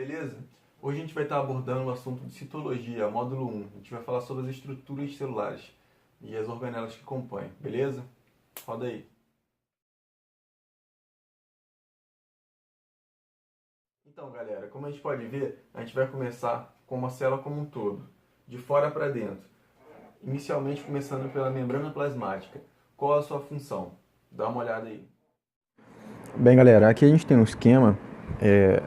beleza? Hoje a gente vai estar abordando o assunto de citologia, módulo 1. A gente vai falar sobre as estruturas celulares e as organelas que compõem, beleza? Roda aí. Então, galera, como a gente pode ver, a gente vai começar com uma célula como um todo, de fora para dentro. Inicialmente começando pela membrana plasmática. Qual a sua função? Dá uma olhada aí. Bem, galera, aqui a gente tem um esquema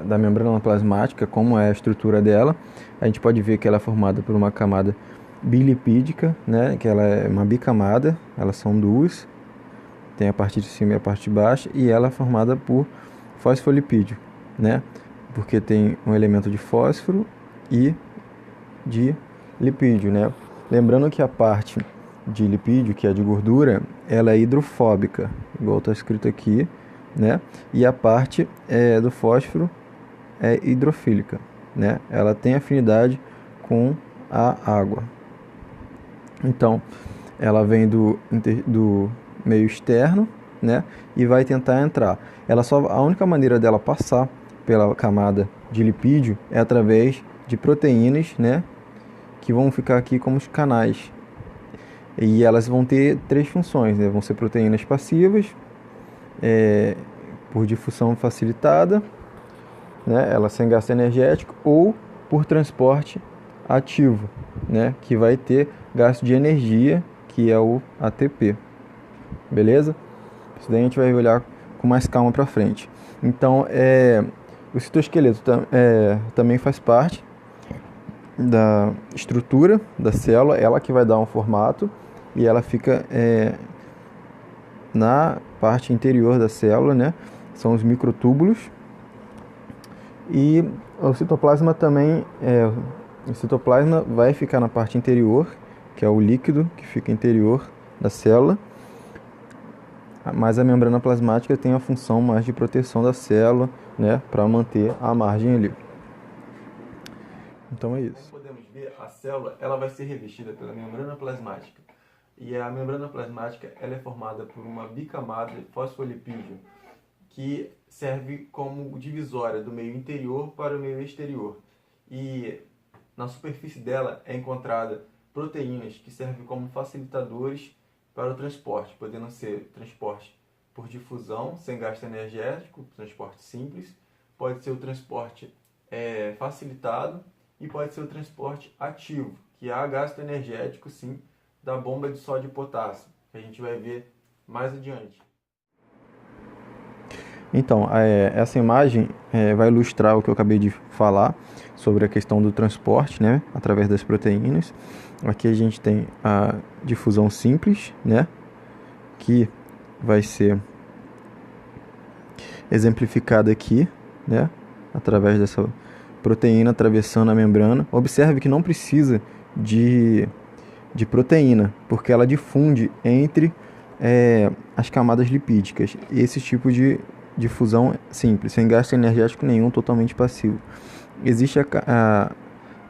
da membrana plasmática, como é a estrutura dela. A gente pode ver que ela é formada por uma camada bilipídica, né, que ela é uma bicamada, elas são duas, tem a parte de cima e a parte de baixo, e ela é formada por fosfolipídio, né, porque tem um elemento de fósforo e de lipídio, né. Lembrando que a parte de lipídio, que é de gordura, ela é hidrofóbica, igual está escrito aqui, né? E a parte do fósforo é hidrofílica, né? Ela tem afinidade com a água. Então, ela vem do meio externo, né? E vai tentar entrar. A única maneira dela passar pela camada de lipídio é através de proteínas, né? Que vão ficar aqui como os canais. E elas vão ter três funções, né? Vão ser proteínas passivas, por difusão facilitada, né? Ela sem gasto energético, ou por transporte ativo, né? Que vai ter gasto de energia, que é o ATP. Beleza? Isso daí a gente vai olhar com mais calma para frente. Então, o citoesqueleto também faz parte da estrutura da célula, ela que vai dar um formato, e ela fica na parte interior da célula, né? São os microtúbulos. E o citoplasma também, o citoplasma vai ficar na parte interior, que é o líquido que fica interior da célula, mas a membrana plasmática tem a função mais de proteção da célula, né, para manter a margem ali. Então é isso. Como podemos ver, a célula ela vai ser revestida pela membrana plasmática. E a membrana plasmática ela é formada por uma bicamada de fosfolipídio, que serve como divisória do meio interior para o meio exterior. E na superfície dela é encontrada proteínas que servem como facilitadores para o transporte, podendo ser transporte por difusão, sem gasto energético, transporte simples, pode ser o transporte facilitado e pode ser o transporte ativo, que há gasto energético sim, da bomba de sódio e potássio, que a gente vai ver mais adiante. Então, essa imagem vai ilustrar o que eu acabei de falar sobre a questão do transporte, né, através das proteínas. Aqui a gente tem a difusão simples, né, que vai ser exemplificada aqui, né, através dessa proteína atravessando a membrana. Observe que não precisa de proteína, porque ela difunde entre as camadas lipídicas. Esse tipo de difusão simples, sem gasto energético nenhum, totalmente passivo. Existe a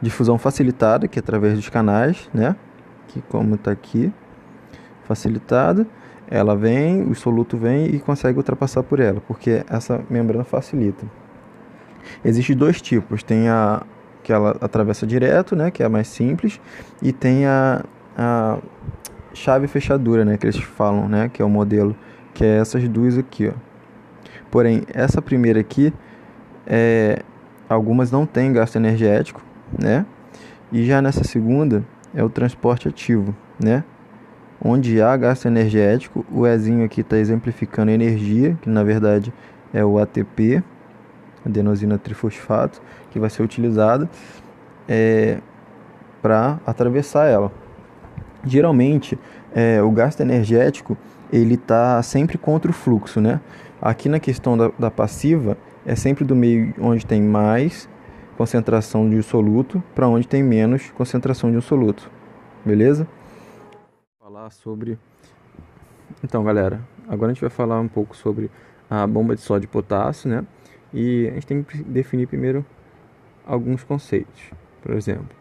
difusão facilitada, que é através dos canais, né? Que como está aqui, facilitada, ela vem, o soluto vem e consegue ultrapassar por ela, porque essa membrana facilita. Existem dois tipos, tem a que ela atravessa direto, né, que é a mais simples, e tem a chave fechadura, né, que eles falam, né, que é o modelo, que é essas duas aqui, ó. Porém, essa primeira aqui, algumas não têm gasto energético, né, e já nessa segunda é o transporte ativo, né, onde há gasto energético. O Ezinho aqui está exemplificando energia, que na verdade é o ATP, adenosina trifosfato, que vai ser utilizado para atravessar ela. Geralmente, o gasto energético ele está sempre contra o fluxo, né? Aqui na questão da passiva, é sempre do meio onde tem mais concentração de um soluto para onde tem menos concentração de um soluto. Beleza? Falar sobre... Então, galera, agora a gente vai falar um pouco sobre a bomba de sódio e potássio, né? E a gente tem que definir primeiro alguns conceitos. Por exemplo,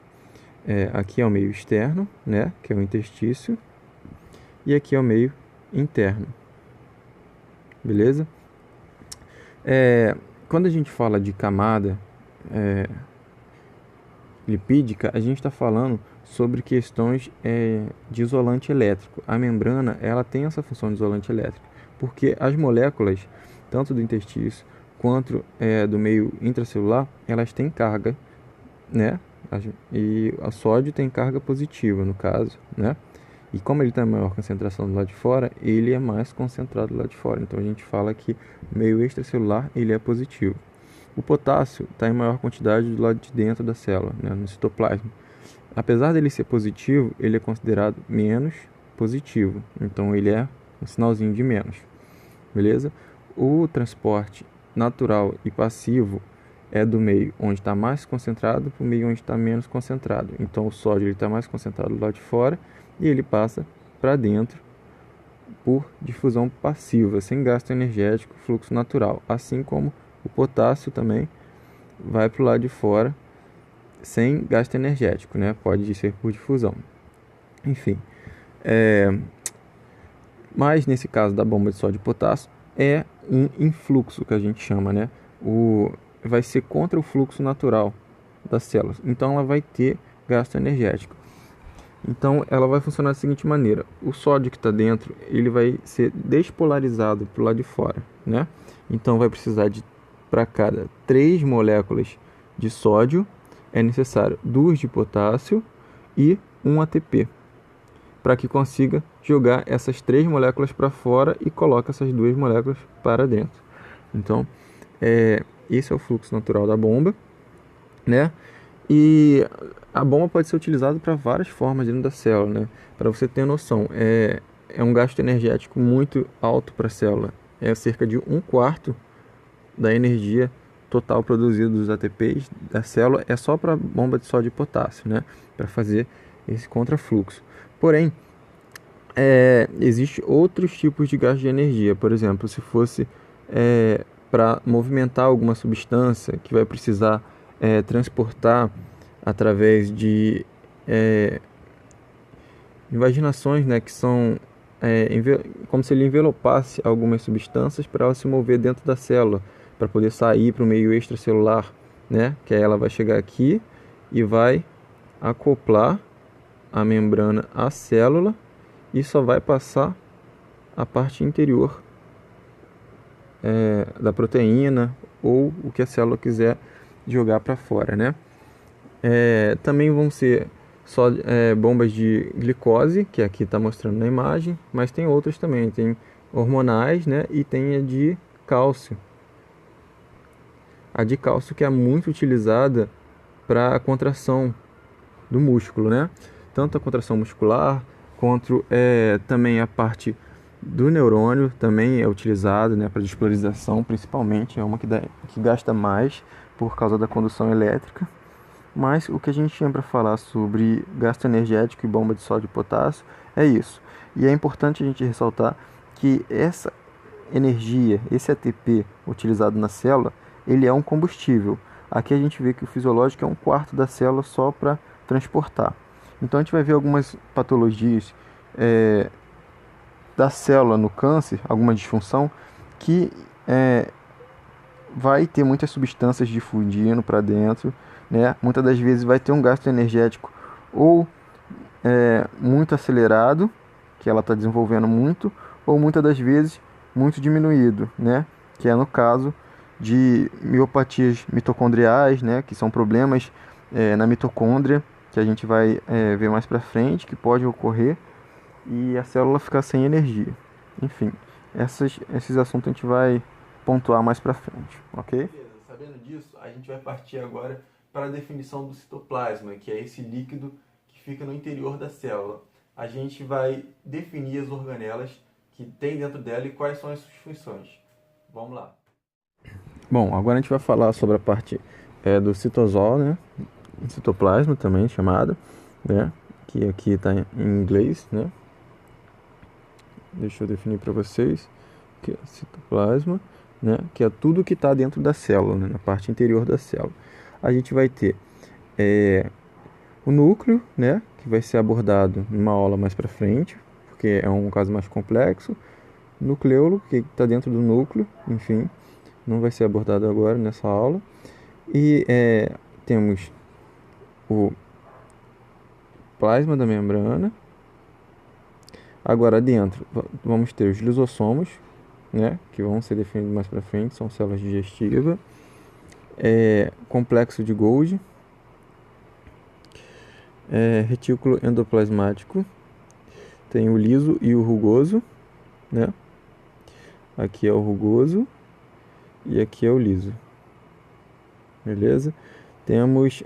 aqui é o meio externo, né, que é o interstício, e aqui é o meio interno. Beleza? Quando a gente fala de camada lipídica, a gente está falando sobre questões de isolante elétrico. A membrana, ela tem essa função de isolante elétrico, porque as moléculas, tanto do intestino quanto do meio intracelular, elas têm carga, né? E o sódio tem carga positiva, no caso, né? E como ele tem maior concentração do lado de fora, ele é mais concentrado do lado de fora. Então a gente fala que o meio extracelular ele é positivo. O potássio está em maior quantidade do lado de dentro da célula, né, no citoplasma. Apesar dele ser positivo, ele é considerado menos positivo. Então ele é um sinalzinho de menos. Beleza? O transporte natural e passivo é do meio onde está mais concentrado para o meio onde está menos concentrado. Então o sódio está mais concentrado do lado de fora e ele passa para dentro por difusão passiva, sem gasto energético, fluxo natural. Assim como o potássio também vai para o lado de fora sem gasto energético, né? Pode ser por difusão. Enfim, mas nesse caso da bomba de sódio e potássio é um influxo que a gente chama, né? Vai ser contra o fluxo natural das células. Então ela vai ter gasto energético. Então ela vai funcionar da seguinte maneira: o sódio que está dentro ele vai ser despolarizado para o lado de fora, né? Então vai precisar de, para cada 3 moléculas de sódio é necessário 2 de potássio e 1 ATP, para que consiga jogar essas 3 moléculas para fora e coloque essas 2 moléculas para dentro. Então esse é o fluxo natural da bomba, né? E a bomba pode ser utilizada para várias formas dentro da célula, né? Para você ter noção, é um gasto energético muito alto para a célula. É cerca de 1/4 da energia total produzida dos ATPs da célula é só para bomba de sódio e potássio, né? Para fazer esse contrafluxo. Porém, existem outros tipos de gasto de energia. Por exemplo, se fosse para movimentar alguma substância que vai precisar transportar através de invaginações, né, que são como se ele envelopasse algumas substâncias para ela se mover dentro da célula, para poder sair para o meio extracelular, né, que aí ela vai chegar aqui e vai acoplar a membrana à célula e só vai passar a parte interior da proteína ou o que a célula quiser jogar para fora, né? Também vão ser só bombas de glicose, que aqui está mostrando na imagem, mas tem outras também, tem hormonais, né? E tem a de cálcio. A de cálcio que é muito utilizada para a contração do músculo, né? Tanto a contração muscular quanto também a parte do neurônio também é utilizado, né, para despolarização, principalmente. É uma que gasta mais por causa da condução elétrica. Mas o que a gente tinha para falar sobre gasto energético e bomba de sódio e potássio é isso. E é importante a gente ressaltar que essa energia, esse ATP utilizado na célula, ele é um combustível. Aqui a gente vê que o fisiológico é 1/4 da célula só para transportar. Então a gente vai ver algumas patologias da célula no câncer, alguma disfunção, que vai ter muitas substâncias difundindo para dentro, né? Muitas das vezes vai ter um gasto energético ou muito acelerado, que ela está desenvolvendo muito, ou muitas das vezes muito diminuído, né? Que é no caso de miopatias mitocondriais, né? Que são problemas na mitocôndria, que a gente vai ver mais para frente, que pode ocorrer, e a célula ficar sem energia. Enfim, esses assuntos a gente vai pontuar mais para frente, ok? Beleza. Sabendo disso, a gente vai partir agora para a definição do citoplasma, que é esse líquido que fica no interior da célula. A gente vai definir as organelas que tem dentro dela e quais são as suas funções. Vamos lá. Bom, agora a gente vai falar sobre a parte do citosol, né? Citoplasma também chamado, né? Que aqui está em inglês, né? Deixa eu definir para vocês que é citoplasma, né? Que é tudo que está dentro da célula, né? Na parte interior da célula. A gente vai ter o núcleo, né? Que vai ser abordado numa aula mais para frente, porque é um caso mais complexo. Nucleolo, que está dentro do núcleo, enfim, não vai ser abordado agora nessa aula. E temos o plasma da membrana. Agora dentro vamos ter os lisossomos, né, que vão ser definidos mais para frente, são células digestivas. Complexo de Golgi, retículo endoplasmático, tem o liso e o rugoso, né? Aqui é o rugoso e aqui é o liso, beleza? Temos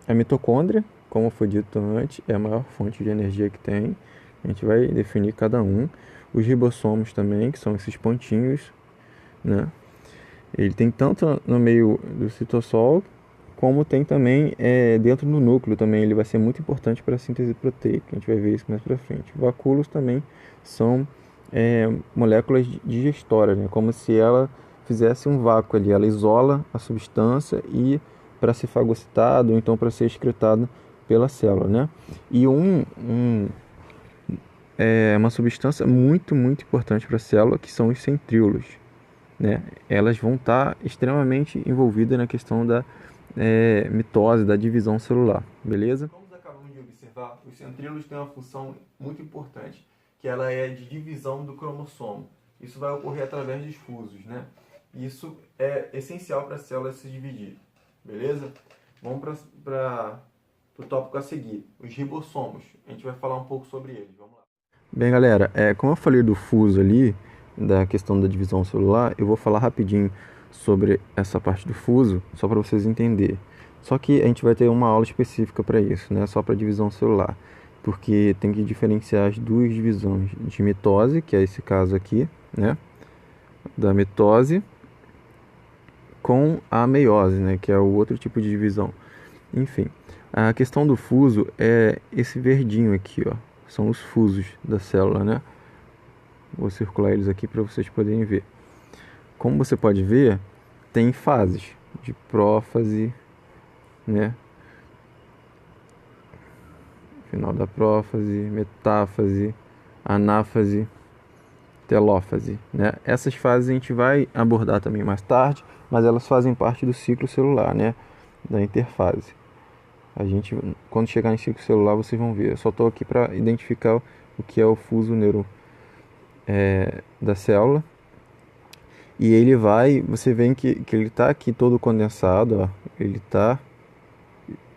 a mitocôndria, como foi dito antes, é a maior fonte de energia que tem. A gente vai definir cada um. Os ribossomos também, que são esses pontinhos, né? Ele tem tanto no meio do citosol, como tem também dentro do núcleo também. Ele vai ser muito importante para a síntese proteica. A gente vai ver isso mais para frente. Vacúolos também são moléculas digestórias, né? Como se ela fizesse um vácuo ali. Ela isola a substância e para ser fagocitado, ou então para ser excretado pela célula, né? E uma substância muito, muito importante para a célula, que são os centríolos, né? Elas vão estar extremamente envolvidas na questão da mitose, da divisão celular, beleza? Como acabamos de observar, os centríolos têm uma função muito importante, que ela é de divisão do cromossomo. Isso vai ocorrer através dos fusos, né? Isso é essencial para a célula se dividir, beleza? Vamos para o tópico a seguir, os ribossomos. A gente vai falar um pouco sobre eles, vamos lá. Bem, galera, como eu falei do fuso ali, da questão da divisão celular, eu vou falar rapidinho sobre essa parte do fuso, só para vocês entenderem. Só que a gente vai ter uma aula específica para isso, né? Só para divisão celular, porque tem que diferenciar as duas divisões de mitose, que é esse caso aqui, né? Da mitose com a meiose, né? Que é o outro tipo de divisão. Enfim, a questão do fuso é esse verdinho aqui, ó. São os fusos da célula, né? Vou circular eles aqui para vocês poderem ver. Como você pode ver, tem fases de prófase, né? Final da prófase, metáfase, anáfase, telófase, né? Essas fases a gente vai abordar também mais tarde, mas elas fazem parte do ciclo celular, né? Da interfase. Quando chegar em ciclo celular, vocês vão ver. Eu só estou aqui para identificar o que é o fuso da célula. E ele você vê que ele está aqui todo condensado, ó. Ele está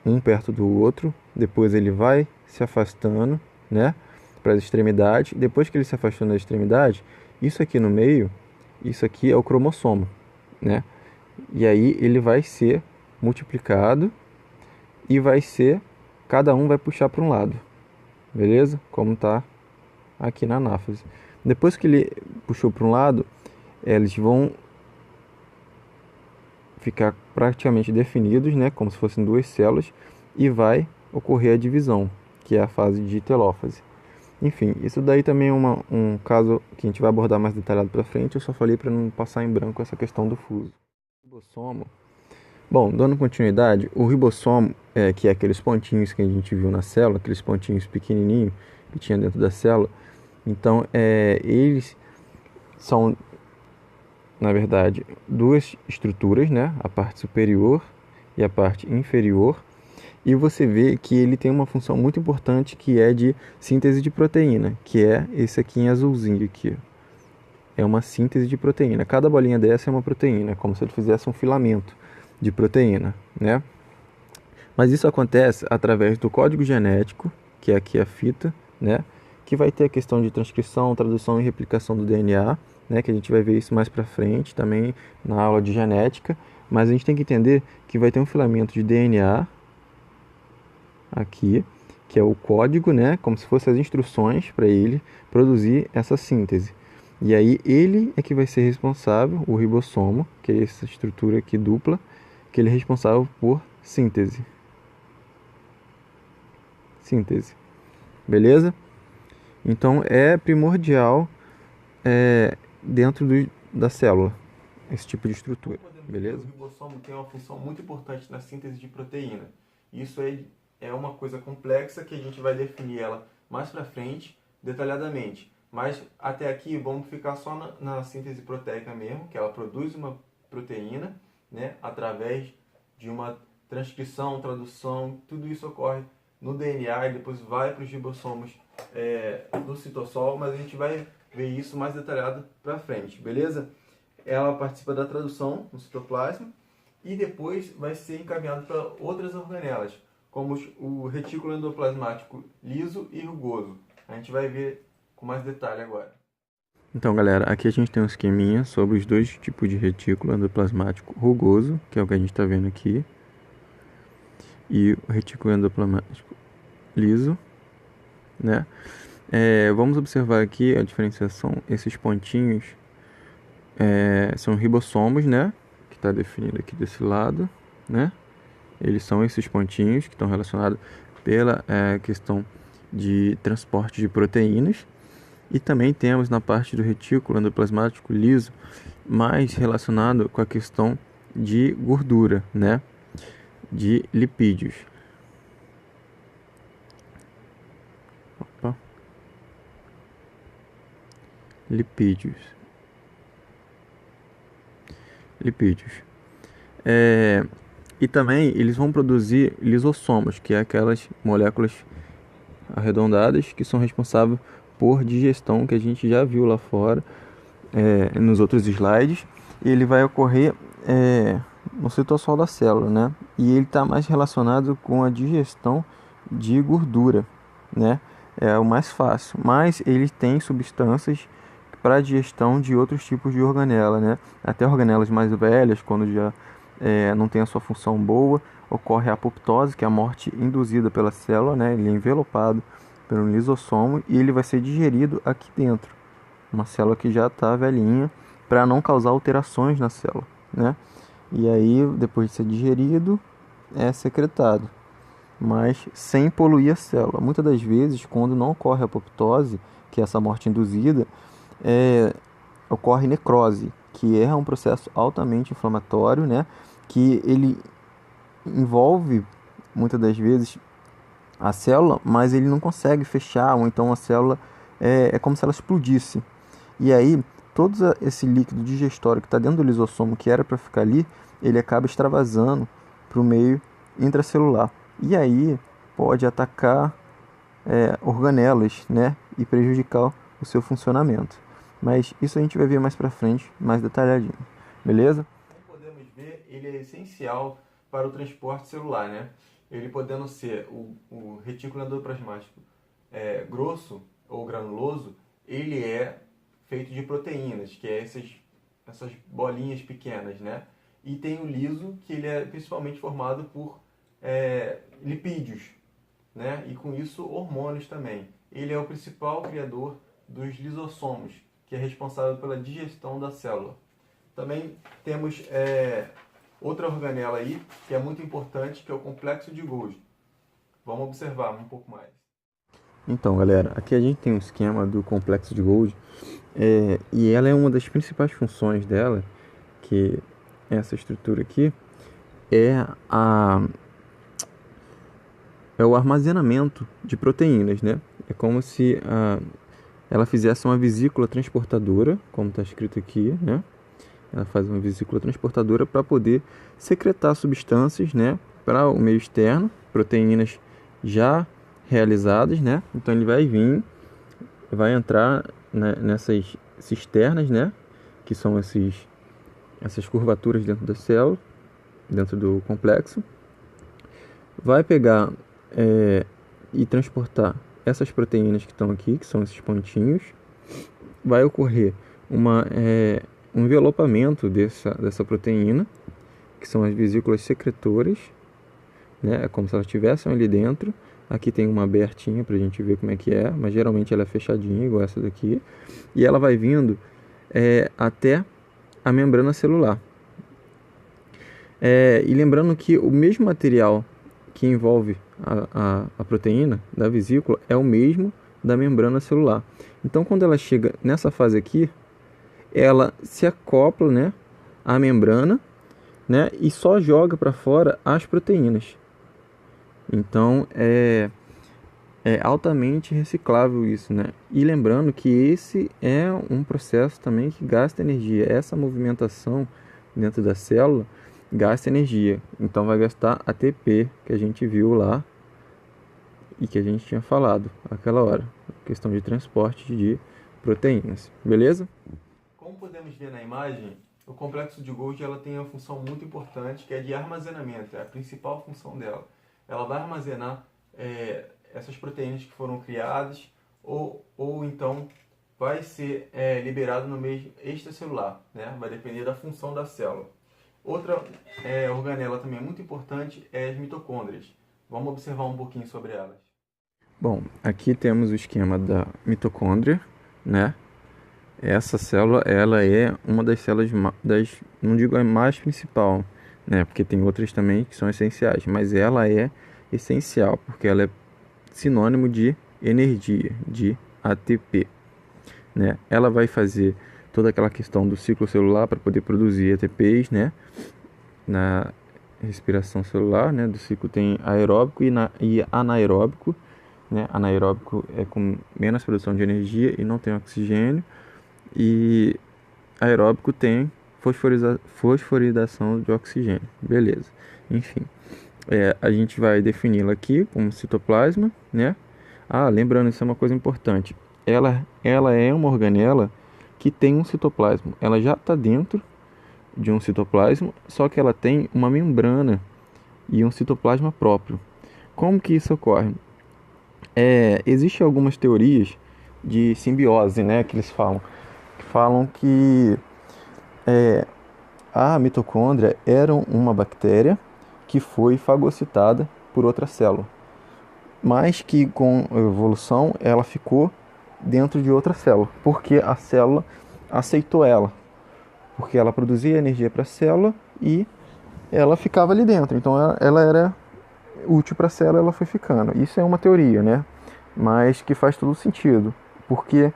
um perto do outro. Depois ele vai se afastando, né, para as extremidades. Depois que ele se afastou das extremidades, isso aqui no meio, isso aqui é o cromossomo, né? E aí ele vai ser multiplicado e cada um vai puxar para um lado, beleza? Como está aqui na anáfase. Depois que ele puxou para um lado, eles vão ficar praticamente definidos, né? Como se fossem duas células, e vai ocorrer a divisão, que é a fase de telófase. Enfim, isso daí também é um caso que a gente vai abordar mais detalhado para frente. Eu só falei para não passar em branco essa questão do fuso. Ribossomo. Bom, dando continuidade, o ribossomo, que é aqueles pontinhos que a gente viu na célula, aqueles pontinhos pequenininhos que tinha dentro da célula. Então, eles são, na verdade, duas estruturas, né? A parte superior e a parte inferior. E você vê que ele tem uma função muito importante, que é de síntese de proteína, que é esse aqui em azulzinho aqui. É uma síntese de proteína. Cada bolinha dessa é uma proteína, como se ele fizesse um filamento de proteína, né? Mas isso acontece através do código genético, que é aqui a fita, né? Que vai ter a questão de transcrição, tradução e replicação do DNA, né? Que a gente vai ver isso mais para frente também na aula de genética. Mas a gente tem que entender que vai ter um filamento de DNA aqui, que é o código, né? Como se fossem as instruções para ele produzir essa síntese. E aí ele é que vai ser responsável, o ribossomo, que é essa estrutura aqui dupla, que ele é responsável por síntese. Síntese. Beleza? Então é primordial dentro da célula esse tipo de estrutura. Beleza? O ribossomo tem uma função muito importante na síntese de proteína. Isso é uma coisa complexa que a gente vai definir ela mais para frente, detalhadamente. Mas até aqui vamos ficar só na síntese proteica mesmo, que ela produz uma proteína, né, através de uma transcrição, tradução, tudo isso ocorre no DNA e depois vai para os ribossomos do citosol, mas a gente vai ver isso mais detalhado para frente, beleza? Ela participa da tradução no citoplasma e depois vai ser encaminhado para outras organelas, como o retículo endoplasmático liso e rugoso. A gente vai ver com mais detalhe agora. Então, galera, aqui a gente tem um esqueminha sobre os dois tipos de retículo endoplasmático rugoso, que é o que a gente está vendo aqui, e o retículo endoplasmático liso, né? Vamos observar aqui a diferenciação. Esses pontinhos são ribossomos, né? Que está definido aqui desse lado, né? Eles são esses pontinhos que estão relacionados pela questão de transporte de proteínas. E também temos na parte do retículo endoplasmático liso mais relacionado com a questão de gordura, né? De lipídios. Opa. Lipídios. E também eles vão produzir lisossomos, que é aquelas moléculas arredondadas que são responsáveis por digestão, que a gente já viu lá fora nos outros slides. E ele vai ocorrer no citosol da célula, né? E ele está mais relacionado com a digestão de gordura, né? É o mais fácil, mas ele tem substâncias para a digestão de outros tipos de organela, né? Até organelas mais velhas, quando já não tem a sua função boa, ocorre a apoptose, que é a morte induzida pela célula, né? Ele é envelopado pelo lisossomo e ele vai ser digerido aqui dentro, uma célula que já está velhinha, para não causar alterações na célula, né? E aí, depois de ser digerido, é secretado, mas sem poluir a célula. Muitas das vezes, quando não ocorre a apoptose, que é essa morte induzida, ocorre necrose, que é um processo altamente inflamatório, né? Que ele envolve, muitas das vezes, a célula, mas ele não consegue fechar, ou então a célula é como se ela explodisse. E aí, todo esse líquido digestório que está dentro do lisossomo, que era para ficar ali, ele acaba extravasando para o meio intracelular. E aí pode atacar organelas, né? E prejudicar o seu funcionamento. Mas isso a gente vai ver mais para frente, mais detalhadinho. Beleza? Como podemos ver, ele é essencial para o transporte celular, né? Ele podendo ser o retículo endoplasmático grosso ou granuloso, ele é feito de proteínas, que é essas bolinhas pequenas, né? E tem o liso, que ele é principalmente formado por lipídios, né? E com isso hormônios também. Ele é o principal criador dos lisossomos, que é responsável pela digestão da célula. Também temos outra organela aí, que é muito importante, que é o complexo de Golgi. Vamos observar um pouco mais. Então, galera, aqui a gente tem um esquema do complexo de Golgi, e ela é uma das principais funções dela, que essa estrutura aqui é o armazenamento de proteínas, né? É como se ela fizesse uma vesícula transportadora, como está escrito aqui, né? Ela faz uma vesícula transportadora para poder secretar substâncias, né, para o meio externo, proteínas já realizadas, né? Então ele vai vir, vai entrar, né, nessas cisternas, né, que são essas curvaturas dentro da célula, dentro do complexo, vai pegar e transportar essas proteínas que estão aqui, que são esses pontinhos, vai ocorrer um envelopamento dessa proteína, que são as vesículas secretoras, né? É como se elas estivessem ali dentro. Aqui tem uma abertinha para a gente ver como é que é, mas geralmente ela é fechadinha, igual essa daqui. E ela vai vindo até a membrana celular. E lembrando que o mesmo material que envolve a proteína da vesícula é o mesmo da membrana celular. Então, quando ela chega nessa fase aqui, ela se acopla, né, à membrana, né, e só joga para fora as proteínas. Então, é altamente reciclável isso, né? E lembrando que esse é um processo também que gasta energia. Essa movimentação dentro da célula, gasta energia. Então vai gastar ATP, que a gente viu lá e que a gente tinha falado naquela hora. Questão de transporte de proteínas. Beleza? Como podemos ver na imagem, o complexo de Golgi ela tem uma função muito importante, que é de armazenamento. É a principal função dela. Ela vai armazenar essas proteínas que foram criadas ou então vai ser liberado no meio extracelular, né? Vai depender da função da célula. Outra organela também muito importante é as mitocôndrias. Vamos observar um pouquinho sobre elas. Bom, aqui temos o esquema da mitocôndria, né? Essa célula, ela é uma das células não digo a mais principal, né? Porque tem outras também que são essenciais, mas ela é essencial porque ela é sinônimo de energia, de ATP, né? Ela vai fazer toda aquela questão do ciclo celular para poder produzir ATPs, né? Na respiração celular, né? Do ciclo tem aeróbico e anaeróbico, né? Anaeróbico é com menos produção de energia e não tem oxigênio, e aeróbico tem fosforilação de oxigênio, beleza? Enfim, a gente vai defini-la aqui como citoplasma, né? Lembrando, isso é uma coisa importante. Ela é uma organela que tem um citoplasma. Ela já está dentro de um citoplasma, só que ela tem uma membrana e um citoplasma próprio. Como que isso ocorre? Existem algumas teorias de simbiose, né, que eles falam que a mitocôndria era uma bactéria que foi fagocitada por outra célula, mas que com a evolução ela ficou dentro de outra célula, porque a célula aceitou ela, porque ela produzia energia para a célula e ela ficava ali dentro, então ela era útil para a célula, ela foi ficando. Isso é uma teoria, né? Mas que faz todo sentido, porque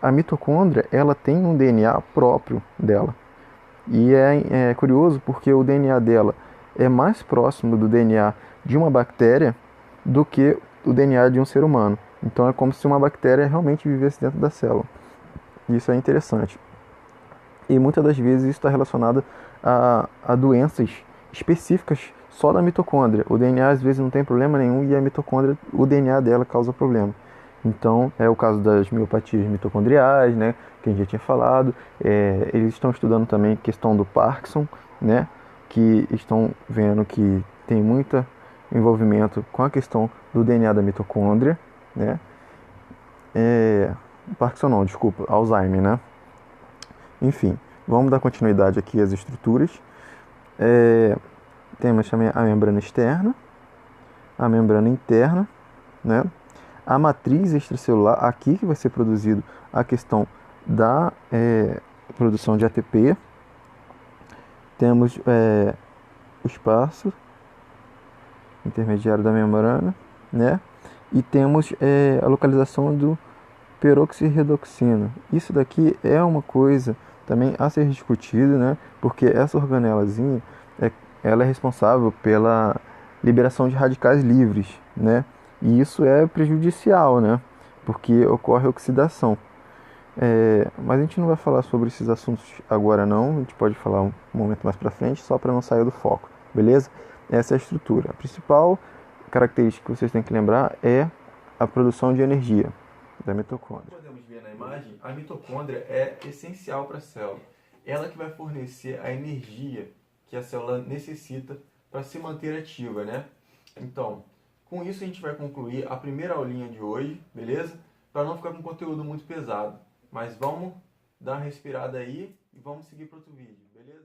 a mitocôndria ela tem um DNA próprio dela. E é curioso porque o DNA dela é mais próximo do DNA de uma bactéria do que o DNA de um ser humano. Então é como se uma bactéria realmente vivesse dentro da célula. Isso é interessante. E muitas das vezes isso está relacionado a doenças específicas só da mitocôndria. O DNA às vezes não tem problema nenhum e a mitocôndria, o DNA dela causa problema. Então, é o caso das miopatias mitocondriais, né, que a gente já tinha falado. Eles estão estudando também a questão do Parkinson, né, que estão vendo que tem muito envolvimento com a questão do DNA da mitocôndria, né. Parkinson não, desculpa, Alzheimer, né. Enfim, vamos dar continuidade aqui às estruturas. Temos também a membrana externa, a membrana interna, né? A matriz extracelular, aqui que vai ser produzido a questão da produção de ATP. Temos o espaço intermediário da membrana, né? E temos a localização do peroxirredoxina. Isso daqui é uma coisa também a ser discutido, né? Porque essa organelazinha ela é responsável pela liberação de radicais livres, né? E isso é prejudicial, né? Porque ocorre oxidação. Mas a gente não vai falar sobre esses assuntos agora não, a gente pode falar um momento mais para frente, só para não sair do foco, beleza? Essa é a estrutura. A principal característica que vocês têm que lembrar é a produção de energia da mitocôndria. Como podemos ver na imagem, a mitocôndria é essencial para a célula. Ela que vai fornecer a energia que a célula necessita para se manter ativa, né? Então, com isso a gente vai concluir a primeira aulinha de hoje, beleza? Para não ficar com conteúdo muito pesado. Mas vamos dar uma respirada aí e vamos seguir para outro vídeo, beleza?